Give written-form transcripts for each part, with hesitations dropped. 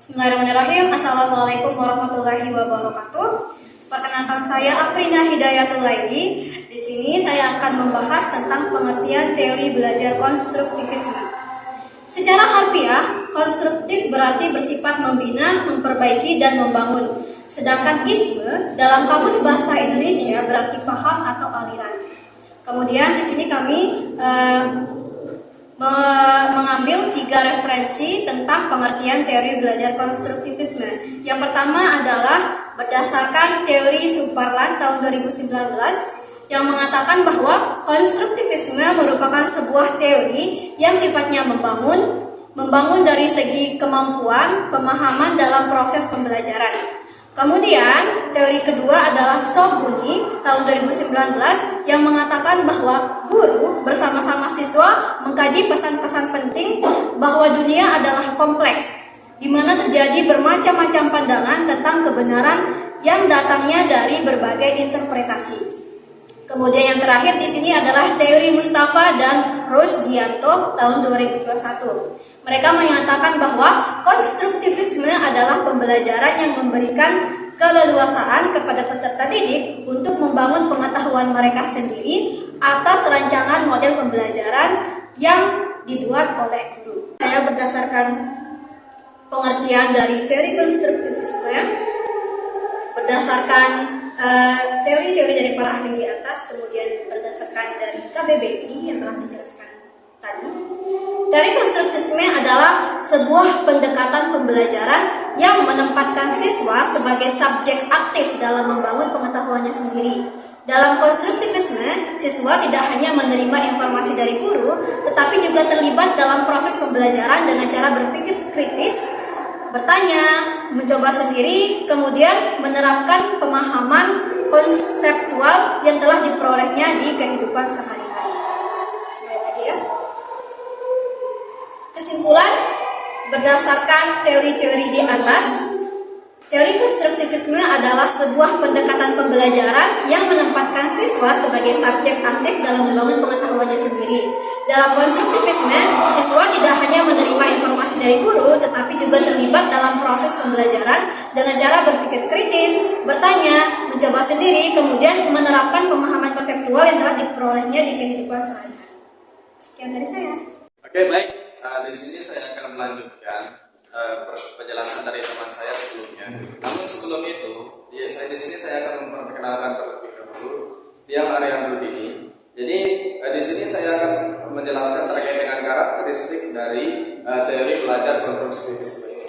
Bismillahirrahmanirrahim. Assalamualaikum warahmatullahi wabarakatuh. Perkenalkan, saya Aprina Hidayatul Laidi. Di sini saya akan membahas tentang pengertian teori belajar konstruktivisme. Secara harfiah, konstruktif berarti bersifat membina, memperbaiki, dan membangun. Sedangkan isme dalam Kamus Bahasa Indonesia berarti paham atau aliran. Kemudian di sini kami mengambil 3 referensi tentang pengertian teori belajar konstruktivisme. Yang pertama adalah berdasarkan teori Sutherland tahun 2019 yang mengatakan bahwa konstruktivisme merupakan sebuah teori yang sifatnya membangun dari segi kemampuan, pemahaman dalam proses pembelajaran. Kemudian teori kedua adalah Sobuni tahun 2019 yang mengatakan bahwa guru bersama-sama siswa mengkaji pesan-pesan penting bahwa dunia adalah kompleks, di mana terjadi bermacam-macam pandangan tentang kebenaran yang datangnya dari berbagai interpretasi. Kemudian yang terakhir di sini adalah teori Mustafa dan Rusdianto tahun 2021. Mereka menyatakan bahwa konstruktivisme adalah pembelajaran yang memberikan keleluasaan kepada peserta didik untuk membangun pengetahuan mereka sendiri atas rancangan model pembelajaran yang dibuat oleh guru. Saya berdasarkan pengertian dari teori konstruktivisme berdasarkan teori-teori dari para ahli di atas, kemudian berdasarkan dari KBBI yang telah dijelaskan tadi. Teori konstruktivisme adalah sebuah pendekatan pembelajaran yang menempatkan siswa sebagai subjek aktif dalam membangun pengetahuannya sendiri. Dalam konstruktivisme, siswa tidak hanya menerima informasi dari guru, tetapi juga terlibat dalam proses pembelajaran dengan cara berpikir kritis, bertanya, mencoba sendiri, kemudian menerapkan pemahaman konseptual yang telah diperolehnya di kehidupan sehari-hari. Sekali lagi ya. Kesimpulan, berdasarkan teori-teori di atas, teori konstruktivisme adalah sebuah pendekatan pembelajaran yang menempatkan siswa sebagai subjek aktif dalam membangun pengetahuannya sendiri. Dalam konstruktivisme, siswa tidak hanya menerima informasi dari guru, tetapi juga terlibat dalam proses pembelajaran dengan cara berpikir kritis, bertanya, mencoba sendiri, kemudian menerapkan pemahaman konseptual yang telah diperolehnya di kehidupan sehari-hari. Sekian dari saya. Oke, baik. Di sini saya akan melanjutkan penjelasan dari teman saya sebelumnya. Namun sebelum itu, di sini saya akan memperkenalkan terlebih dahulu Tiang Ariandudini. Jadi di sini saya akan menjelaskan terkait dengan karakteristik dari teori belajar konstruktivisme ini.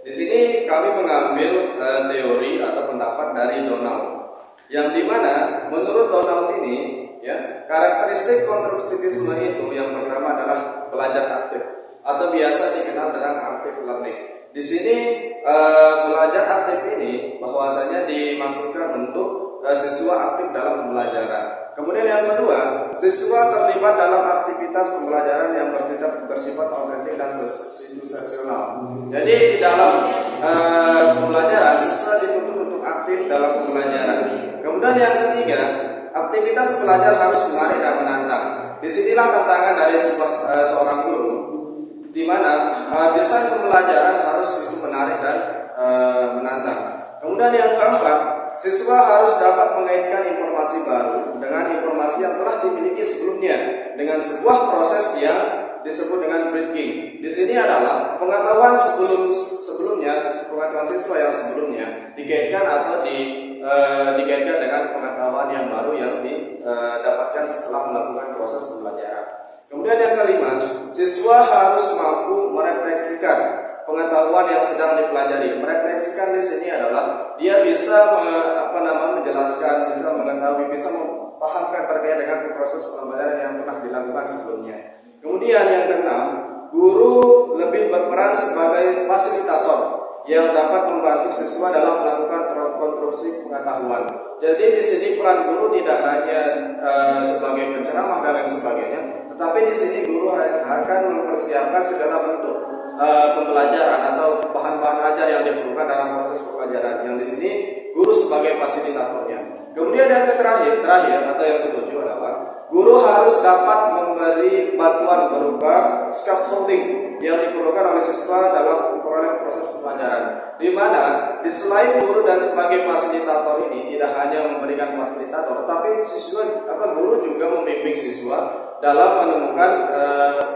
Di sini kami mengambil teori atau pendapat dari Donald, yang dimana menurut Donald ini, ya, karakteristik konstruktivisme itu yang pertama adalah belajar aktif atau biasa dikenal dengan active learning. Di sini belajar aktif ini bahwasanya dimaksudkan untuk siswa aktif dalam pembelajaran. Kemudian yang kedua, siswa terlibat dalam aktivitas pembelajaran yang bersifat autentik dan situasional. Jadi di dalam pembelajaran siswa dituntut untuk aktif dalam pembelajaran. Kemudian yang ketiga, aktivitas belajar harus menarik dan menantang. Disinilah tantangan dari seorang guru, di mana desain pembelajaran harus itu menarik dan menantang. Kemudian yang keempat, siswa harus dapat mengaitkan informasi baru dengan informasi yang telah dimiliki sebelumnya dengan sebuah proses yang disebut dengan bridging. Di sini adalah pengetahuan sebelumnya, pengetahuan siswa yang sebelumnya dikaitkan atau dikaitkan dengan pengetahuan yang baru yang didapatkan setelah melakukan proses pembelajaran. Kemudian yang kelima, siswa harus mampu merefleksikan pengetahuan yang sedang dipelajari. Merefleksikan di sini adalah dia bisa menjelaskan, bisa mengetahui, bisa memahamkan terkait dengan proses pembelajaran yang pernah dilakukan sebelumnya. Kemudian yang keenam, guru lebih berperan sebagai fasilitator yang dapat membantu siswa dalam melakukan konstruksi pengetahuan. Jadi di sini peran guru tidak hanya sebagai penceramah dan lain sebagainya, tetapi di sini guru akan mempersiapkan segala bentuk pembelajaran atau bahan-bahan ajar yang diperlukan dalam proses pembelajaran. Yang di sini guru sebagai fasilitatornya. Kemudian yang terakhir atau yang ketujuh adalah guru harus dapat memberi bantuan berupa scaffolding yang diperlukan oleh siswa dalam memperoleh proses pembelajaran. guru dan sebagai fasilitator ini tidak hanya memberikan fasilitator, tapi guru juga membimbing siswa dalam menemukan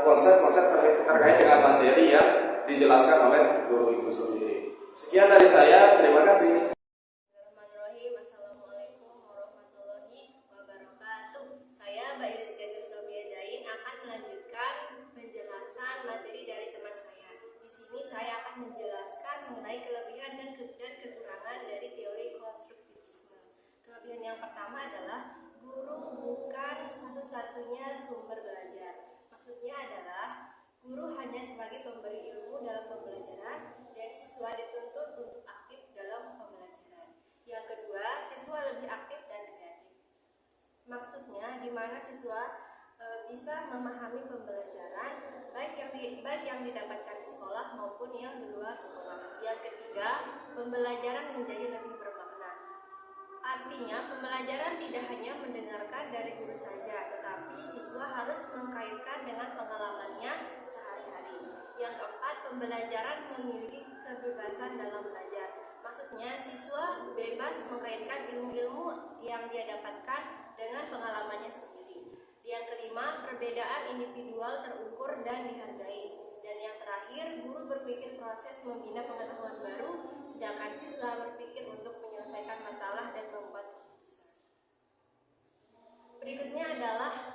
konsep-konsep terkait dengan materi yang dijelaskan oleh guru itu sendiri. Sekian dari saya, terima kasih. Bismillahirrahmanirrahim. Assalamualaikum warahmatullahi wabarakatuh. Saya Mbak Iris Jadir Zobia Zain akan melanjutkan penjelasan materi dari teman saya. Di sini saya akan menjelaskan mengenai kelebihan dan kekurangan dari teori konstruktivisme. Kelebihan yang pertama adalah guru bukan satu-satunya sumber belajar. Maksudnya adalah guru hanya sebagai pemberi ilmu dalam pembelajaran dan siswa dituntut untuk aktif dalam pembelajaran. Yang kedua, siswa lebih aktif dan kreatif. Maksudnya di mana siswa bisa memahami pembelajaran baik yang didapatkan di sekolah maupun yang di luar sekolah. Yang ketiga, pembelajaran menjadi lebih bermakna. Artinya, pembelajaran tidak hanya mendengarkan dari guru saja, tetapi siswa harus mengkaitkan dengan pengalamannya sehari-hari. Yang keempat, pembelajaran memiliki kebebasan dalam belajar. Maksudnya, siswa bebas mengkaitkan ilmu-ilmu yang dia dapatkan dengan pengalamannya sendiri. Yang kelima, perbedaan individual terukur dan dihargai. Dan yang terakhir, guru berpikir proses membina pengetahuan baru, sedangkan siswa berpikir untuk menyelesaikan masalah dan membuat keputusan. Berikutnya adalah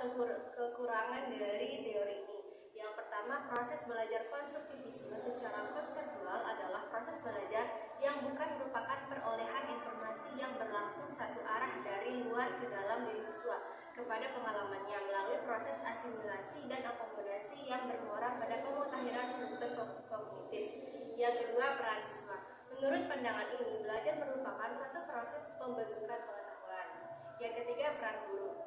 kekurangan dari teori ini. Yang pertama, proses belajar konstruktivisme secara konseptual adalah proses belajar yang bukan merupakan perolehan informasi yang berlangsung satu arah dari luar ke dalam diri siswa kepada pengalamannya melalui proses asimilasi dan akomodasi yang bermuara pada pemutahiran struktur kognitif. Yang kedua, peran siswa. Menurut pandangan ini, belajar merupakan suatu proses pembentukan pengetahuan. Yang ketiga, peran guru.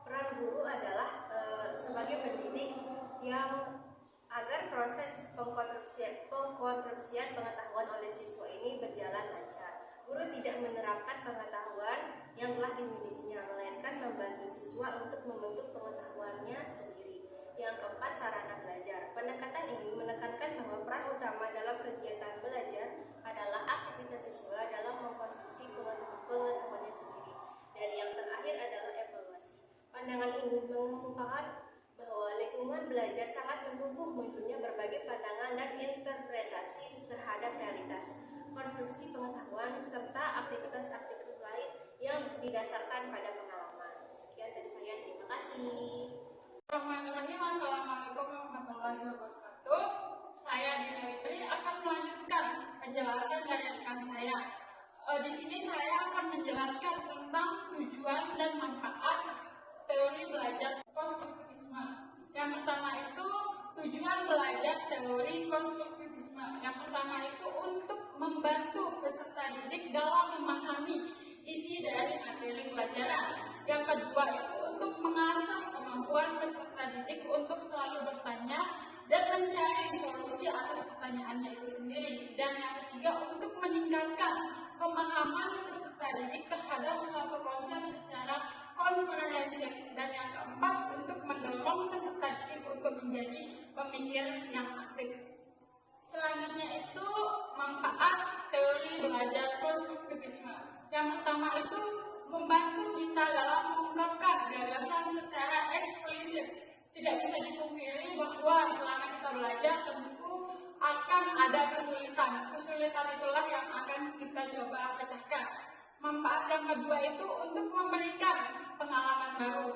Peran guru adalah sebagai pendidik yang agar proses pengkonstruksian pengetahuan oleh siswa ini berjalan lancar. Guru tidak menerapkan pengetahuan yang telah dimilikinya, melainkan membantu siswa untuk membentuk pengetahuannya sendiri. Yang keempat, sarana belajar. Pendekatan ini menekankan bahwa peran utama dalam kegiatan belajar adalah aktivitas siswa dalam mengkonstruksi pengetahuannya sendiri. Dan yang terakhir adalah evaluasi. Pandangan ini mengemukakan bahwa lingkungan belajar sangat mendukung munculnya berbagai pandangan dan interpretasi terhadap realitas, konstruksi pengetahuan, serta aktivitas-aktivitas lain yang didasarkan pada pengalaman. Sekian dari saya, terima kasih. Bismillahirrahmanirrahim. Assalamualaikum warahmatullahi wabarakatuh. Saya Dina Witri akan melanjutkan penjelasan dari rekan saya. Di sini saya akan menjelaskan tentang tujuan dan manfaat teori belajar konstruktivisme. Yang pertama itu tujuan belajar teori konstruktivisme. Yang pertama itu untuk membantu peserta didik dalam memahami isi dari materi pelajaran. Yang kedua itu untuk mengasah kemampuan peserta didik untuk selalu bertanya dan mencari solusi atas pertanyaannya itu sendiri. Dan yang ketiga untuk meningkatkan pemahaman peserta didik terhadap suatu konsep secara komprehensif. Dan yang keempat untuk mendorong peserta didik untuk menjadi pemikir yang aktif. Selanjutnya itu manfaat teori belajar konstruktivisme. Yang pertama itu membantu kita dalam mengungkapkan gagasan secara eksplisit. Tidak bisa dipungkiri bahwa selama kita belajar tentu akan ada kesulitan. Kesulitan itulah yang akan kita coba pecahkan. Manfaat yang kedua itu untuk memberikan pengalaman baru.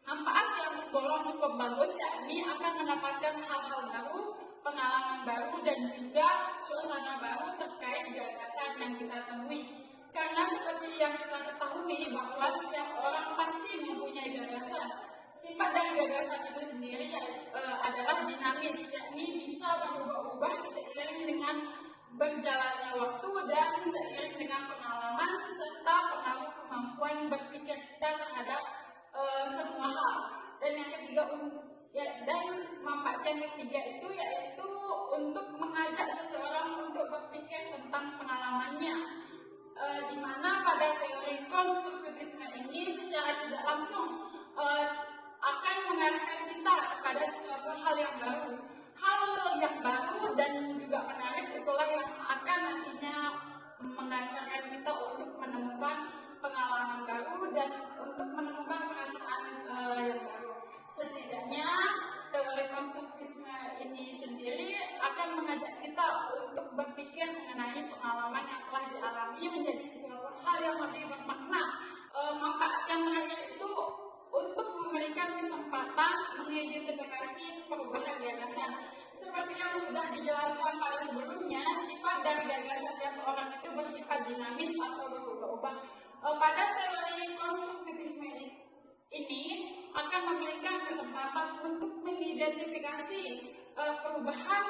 Manfaat yang tergolong cukup bagus yakni akan mendapatkan hal-hal baru, pengalaman baru, dan juga suasana baru terkait gagasan yang kita temui. Karena seperti yang kita ketahui bahwa setiap orang pasti mempunyai gagasan. Sifat dari gagasan itu sendiri adalah dinamis, yakni bisa berubah-ubah seiring dengan berjalannya waktu dan seiring dengan pengalaman serta pengaruh kemampuan berpikir kita terhadap semua hal. Dan yang ketiga dan manfaat yang ketiga itu yaitu untuk mengajak seseorang untuk berpikir tentang pengalamannya. Di mana pada teori konstruktivisme ini secara tidak langsung akan mengarahkan kita kepada sesuatu hal yang baru. Hal yang baru dan juga menarik itulah yang akan nantinya dijelaskan pada sebelumnya, sifat dan gagasan tiap orang itu bersifat dinamis atau berubah-ubah. Pada teori konstruktivisme ini akan memberikan kesempatan untuk mengidentifikasi perubahan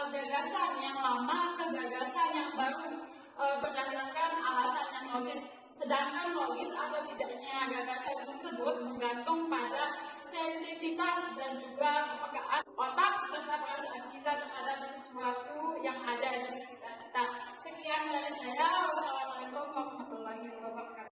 gagasan yang lama ke gagasan yang baru berdasarkan alasan yang logis. Sedangkan logis atau tidaknya gagasan tersebut bergantung pada sensitivitas dan juga kepekaan otak serta perasaan kita terhadap sesuatu yang ada di sekitar kita. Sekian dari saya. Wassalamualaikum warahmatullahi wabarakatuh.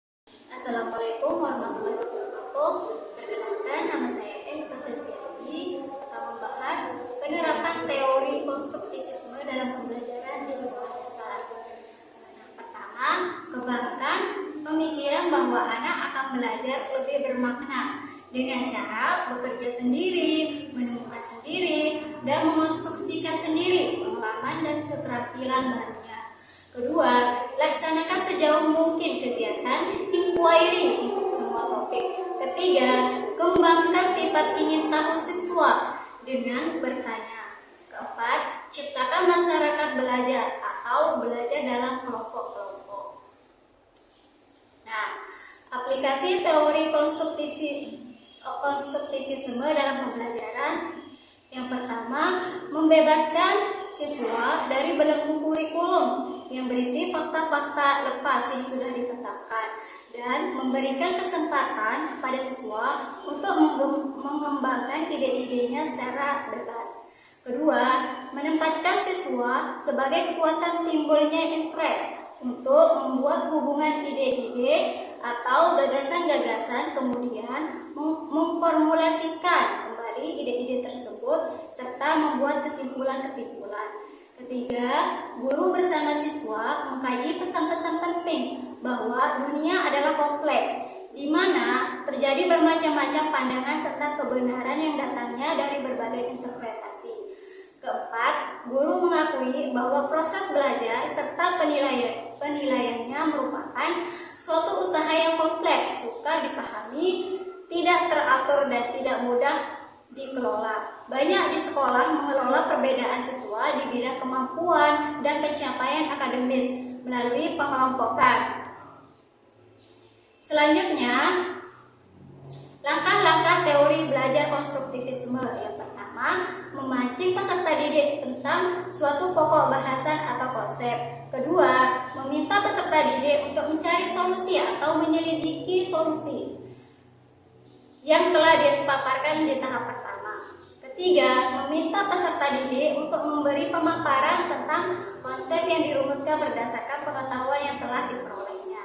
Assalamualaikum warahmatullahi wabarakatuh. Perkenalkan, nama saya Elsa Selviadi. Kita membahas penerapan teori konstruktivisme dalam pembelajaran di sekolah dasar. Yang pertama, kembangkan pemikiran bahwa anak akan belajar lebih bermakna dengan cara bekerja sendiri, menemukan sendiri, dan mekonstruksikan sendiri pengalaman dan keterampilan barunya. Kedua, laksanakan sejauh mungkin kegiatan inquiry untuk semua topik. Ketiga, kembangkan sifat ingin tahu siswa dengan bertanya. Keempat, ciptakan masyarakat belajar atau belajar dalam kelompok-kelompok. Nah, aplikasi teori konstruktivisme dalam pembelajaran. Yang pertama, membebaskan siswa dari belenggu kurikulum yang berisi fakta-fakta lepas yang sudah ditetapkan dan memberikan kesempatan kepada siswa untuk mengembangkan ide-idenya secara bebas. Kedua, menempatkan siswa sebagai kekuatan timbulnya interest untuk membuat hubungan ide-ide atau gagasan-gagasan, kemudian memformulasikan kembali ide-ide tersebut serta membuat kesimpulan-kesimpulan. Ketiga, guru bersama siswa mengkaji pesan-pesan penting bahwa dunia adalah kompleks, di mana terjadi bermacam-macam pandangan tentang kebenaran yang datangnya dari berbagai interpretasi. Keempat, guru mengakui bahwa proses belajar serta penilaiannya merupakan suatu usaha yang kompleks, sukar dipahami, tidak teratur dan tidak mudah dikelola. Banyak di sekolah mengelola perbedaan siswa di bidang kemampuan dan pencapaian akademis melalui pengelompokan. Selanjutnya, langkah-langkah teori belajar konstruktivisme. Yang pertama, memancing peserta didik tentang suatu pokok bahasan atau konsep. Kedua, meminta peserta didik untuk mencari solusi atau menyelidiki solusi yang telah dipaparkan di tahap pertama. Ketiga, meminta peserta didik untuk memberi pemaparan tentang konsep yang dirumuskan berdasarkan pengetahuan yang telah diperolehnya.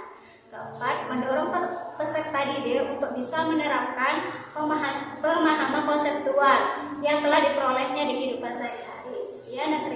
Keempat, mendorong peserta didik untuk bisa menerapkan pemahaman konseptual yang telah diperolehnya di kehidupan sehari-hari. Sekian dan terima kasih.